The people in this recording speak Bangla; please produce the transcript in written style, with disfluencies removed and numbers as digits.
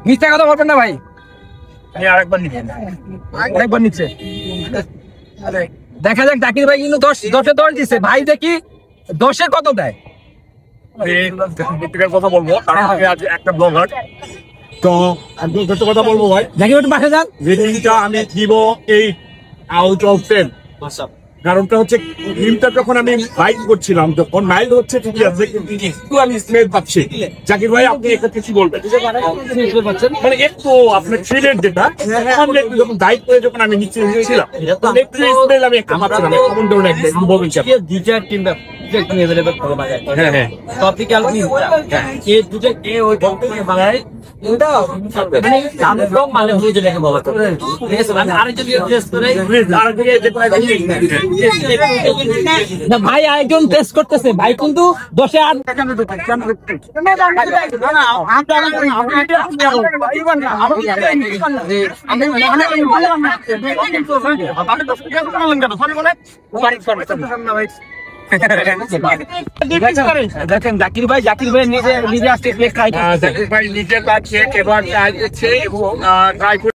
মিথ্যা কথা বলবেন না ভাই। আরেকবার নিচ্ছে। দেখা যাক, জাকির ভাই কিন্তু 10-এ 10 দিচ্ছে। ভাই দেখি 10-এ কত দেয়। কথা বলবো, আজ একটা ব্লগার তো কথা বলবো ভাই। জাকির একটু পাশে যান। রেটিংটা আমি দিব 8 আউট অফ 10। কারণটা হচ্ছে ক্রিমটা যখন আমি বাইট করছিলাম তখন মাইল্ড হচ্ছে ঠিকই আছে, কিন্তু একটু আমি স্মেল পাচ্ছি। জাকির ভাই আপনি এক্ষেত্রে কি বলবেন? মানে একটু আপনার থ্রিলের যেটা যখন ডাইট করে যখন আমি নিচে ছিলাম একটু স্মেল আমি একটা পাচ্ছিলাম, কেমন ধরনের একটা বলবেন? দুইটা টিমটা এভেলেবল ভালো বানায়। হ্যাঁ টপিক্যাল এই দুটো ওই বক্তব্য বানায়। এটা মানে জামরং মানে হয়ে যায় নাকি বলা তো। ঠিক আছে, আমি আরেকজন টেস্ট করে না ভাই, আরেকজন টেস্ট করতেছে ভাই, কিন্তু 10-এ 8 দেখেন জাকির ভাই নিজে আসতে জাকির ভাই নিজে ট্রাই